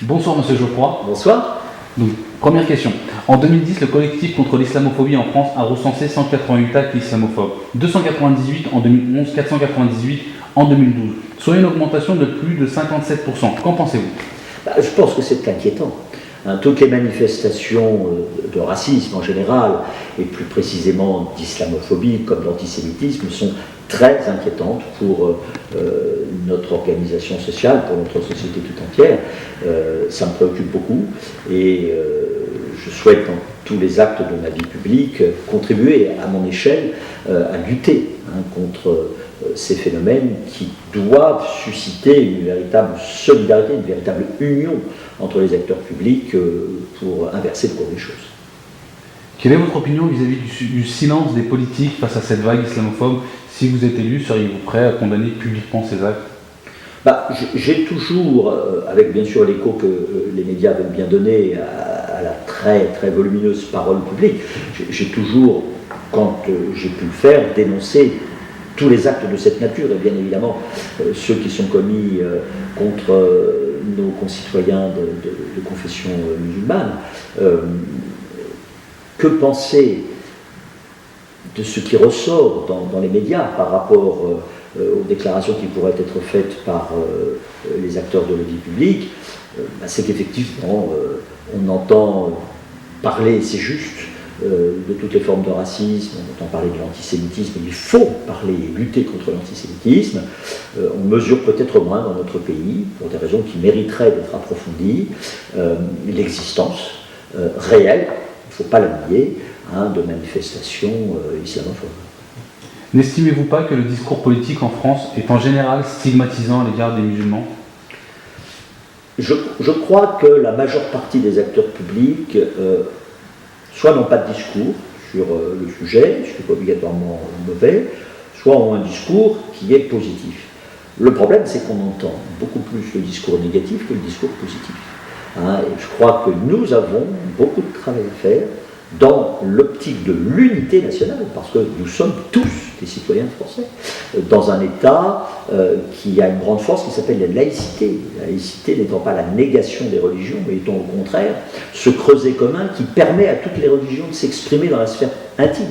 Bonsoir Monsieur Geoffroy. Bonsoir. Donc, première question. En 2010, le collectif contre l'islamophobie en France a recensé 188 actes islamophobes. 298 en 2011, 498 en 2012. Soit une augmentation de plus de 57%. Qu'en pensez-vous ? Je pense que c'est inquiétant. Toutes les manifestations de racisme en général, et plus précisément d'islamophobie comme d'antisémitisme, sont très inquiétantes pour notre organisation sociale, pour notre société tout entière. Ça me préoccupe beaucoup et je souhaite dans tous les actes de ma vie publique contribuer à mon échelle à lutter contre ces phénomènes qui doivent susciter une véritable solidarité, une véritable union entre les acteurs publics pour inverser le cours des choses. Quelle est votre opinion vis-à-vis du silence des politiques face à cette vague islamophobe ? Si vous êtes élu, seriez-vous prêt à condamner publiquement ces actes ? J'ai toujours, avec bien sûr l'écho que les médias veulent bien donner à la très très volumineuse parole publique, j'ai toujours, quand j'ai pu le faire, dénoncé tous les actes de cette nature, et bien évidemment ceux qui sont commis contre nos concitoyens de confession musulmane. Que penser de ce qui ressort dans les médias par rapport aux déclarations qui pourraient être faites par les acteurs de la vie publique, c'est qu'effectivement on entend parler, c'est juste, de toutes les formes de racisme, on entend parler de l'antisémitisme, il faut parler et lutter contre l'antisémitisme. On mesure peut-être moins dans notre pays, pour des raisons qui mériteraient d'être approfondies, l'existence réelle, il ne faut pas la nier, de manifestations islamophobes. N'estimez-vous pas que le discours politique en France est en général stigmatisant à l'égard des musulmans ? Je crois que la majeure partie des acteurs publics soit n'ont pas de discours sur le sujet, ce qui n'est pas obligatoirement mauvais, soit ont un discours qui est positif. Le problème, c'est qu'on entend beaucoup plus le discours négatif que le discours positif. Et je crois que nous avons beaucoup de travail à faire dans l'optique de l'unité nationale, parce que nous sommes tous des citoyens français, dans un État qui a une grande force qui s'appelle la laïcité. La laïcité n'étant pas la négation des religions, mais étant au contraire ce creuset commun qui permet à toutes les religions de s'exprimer dans la sphère intime.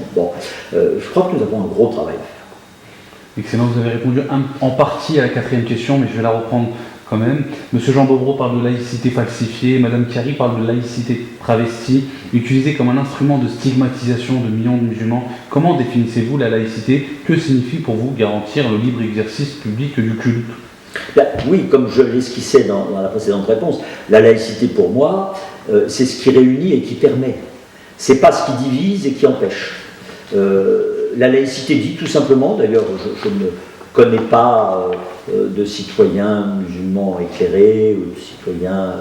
Je crois que nous avons un gros travail à faire. Excellent, vous avez répondu en partie à la quatrième question, mais je vais la reprendre quand même. Monsieur Jean Bobreau parle de laïcité falsifiée, Madame Chiari parle de laïcité travestie, utilisée comme un instrument de stigmatisation de millions de musulmans. Comment définissez-vous la laïcité ? Que signifie pour vous garantir le libre exercice public du culte ? Oui, comme je l'esquissais dans la précédente réponse, la laïcité pour moi, c'est ce qui réunit et qui permet. C'est pas ce qui divise et qui empêche. La laïcité dit tout simplement, d'ailleurs je ne connais pas de citoyens musulmans éclairés, ou de citoyens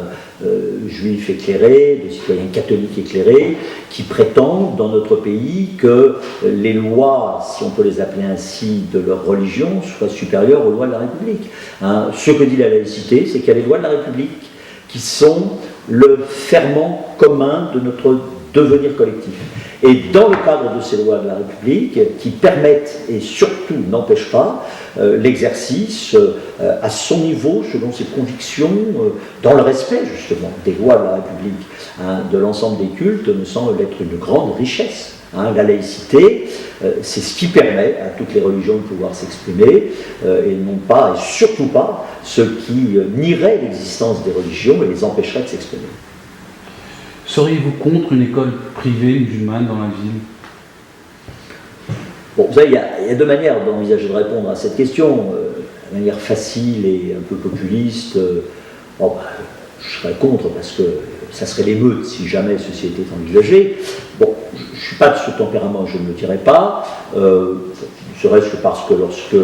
juifs éclairés, de citoyens catholiques éclairés, qui prétendent dans notre pays que les lois, si on peut les appeler ainsi, de leur religion, soient supérieures aux lois de la République. Ce que dit la laïcité, c'est qu'il y a les lois de la République qui sont le ferment commun de notre devenir collectif. Et dans le cadre de ces lois de la République, qui permettent et surtout n'empêchent pas l'exercice à son niveau, selon ses convictions, dans le respect justement des lois de la République, de l'ensemble des cultes, me semble être une grande richesse. La laïcité, c'est ce qui permet à toutes les religions de pouvoir s'exprimer, et non pas, et surtout pas, ce qui nierait l'existence des religions et les empêcherait de s'exprimer. Seriez-vous contre une école privée musulmane dans la ville ? Vous savez, il y a deux manières d'envisager de répondre à cette question. La manière facile et un peu populiste, je serais contre parce que ça serait l'émeute si jamais ceci était envisagé. Je ne suis pas de ce tempérament, je ne le dirais pas, ne serait-ce que parce que lorsque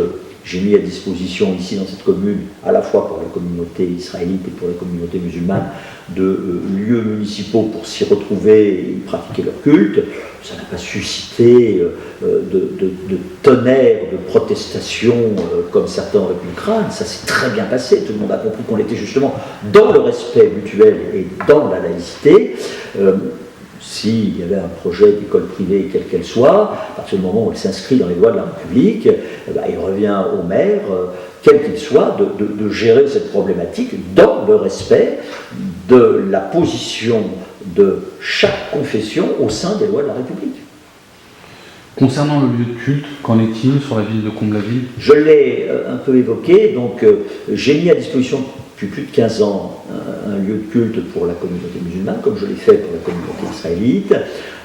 j'ai mis à disposition ici dans cette commune, à la fois pour la communauté israélite et pour la communauté musulmane, de lieux municipaux pour s'y retrouver et pratiquer leur culte, ça n'a pas suscité de tonnerre, de protestation comme certains auraient pu le craindre. Ça s'est très bien passé, tout le monde a compris qu'on était justement dans le respect mutuel et dans la laïcité. S'il y avait un projet d'école privée, quelle qu'elle soit, à partir du moment où elle s'inscrit dans les lois de la République, il revient au maire, quel qu'il soit, de gérer cette problématique dans le respect de la position de chaque confession au sein des lois de la République. Concernant le lieu de culte, qu'en est-il sur la ville de Comble-la-Ville? Je l'ai un peu évoqué, donc j'ai mis à disposition depuis plus de 15 ans un lieu de culte pour la communauté musulmane, comme je l'ai fait pour la communauté israélite.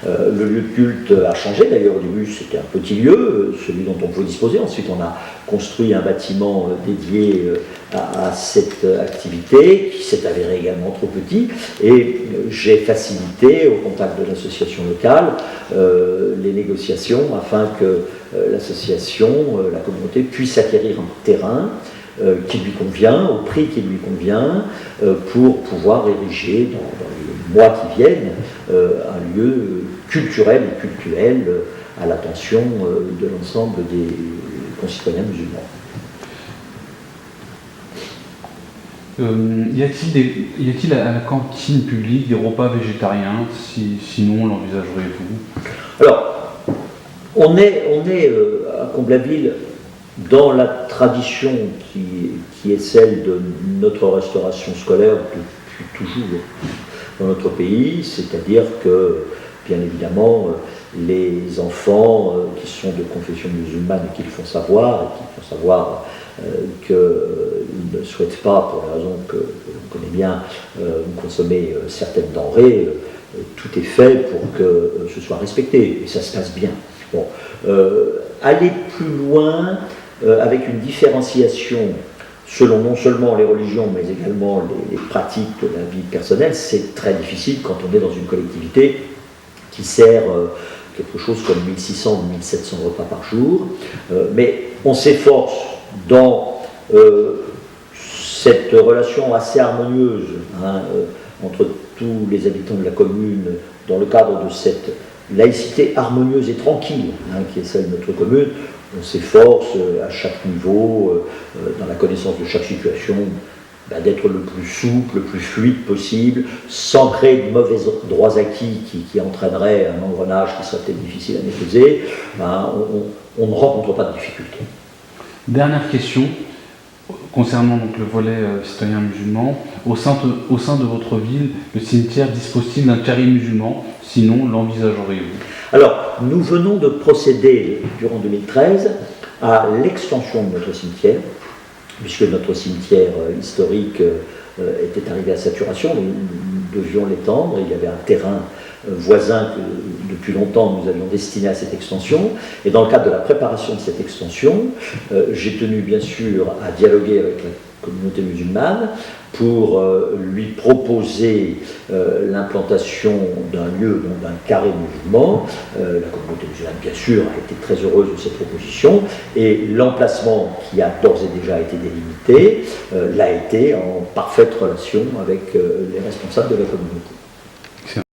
Le lieu de culte a changé, d'ailleurs au début c'était un petit lieu, celui dont on pouvait disposer. Ensuite on a construit un bâtiment dédié à cette activité, qui s'est avéré également trop petit, et j'ai facilité au contact de l'association locale les négociations afin que l'association, la communauté puisse acquérir un terrain qui lui convient, au prix qui lui convient, pour pouvoir ériger dans les mois qui viennent un lieu culturel et cultuel à l'attention de l'ensemble des concitoyens musulmans. Y a-t-il à la cantine publique des repas végétariens? Sinon, l'envisagerez-vous? Alors, on est à Comble-la-Ville dans la tradition qui est celle de notre restauration scolaire depuis toujours dans notre pays, c'est-à-dire que, bien évidemment, les enfants qui sont de confession musulmane et qui le font savoir, qu'ils ne souhaitent pas, pour les raisons que l'on connaît bien, consommer certaines denrées, tout est fait pour que ce soit respecté, et ça se passe bien. Bon, aller plus loin avec une différenciation selon non seulement les religions, mais également les pratiques de la vie personnelle, c'est très difficile quand on est dans une collectivité qui sert quelque chose comme 1600 ou 1700 repas par jour. Mais on s'efforce dans cette relation assez harmonieuse entre tous les habitants de la commune, dans le cadre de cette laïcité harmonieuse et tranquille qui est celle de notre commune. On s'efforce à chaque niveau, dans la connaissance de chaque situation, d'être le plus souple, le plus fluide possible, sans créer de mauvais droits acquis qui entraîneraient un engrenage qui serait peut-être difficile à maîtriser. On ne rencontre pas de difficultés. Dernière question, concernant donc le volet citoyen musulman. Au sein de votre ville, le cimetière dispose-t-il d'un carré musulman? Sinon, l'envisageriez-vous? Alors, nous venons de procéder, durant 2013, à l'extension de notre cimetière, puisque notre cimetière historique était arrivé à saturation, nous devions l'étendre. Il y avait un terrain voisin que depuis longtemps nous avions destiné à cette extension. Et dans le cadre de la préparation de cette extension, j'ai tenu bien sûr à dialoguer avec la communauté musulmane pour lui proposer l'implantation d'un lieu, donc d'un carré musulman. La communauté musulmane, bien sûr, a été très heureuse de cette proposition, et l'emplacement qui a d'ores et déjà été délimité l'a été en parfaite relation avec les responsables de la communauté.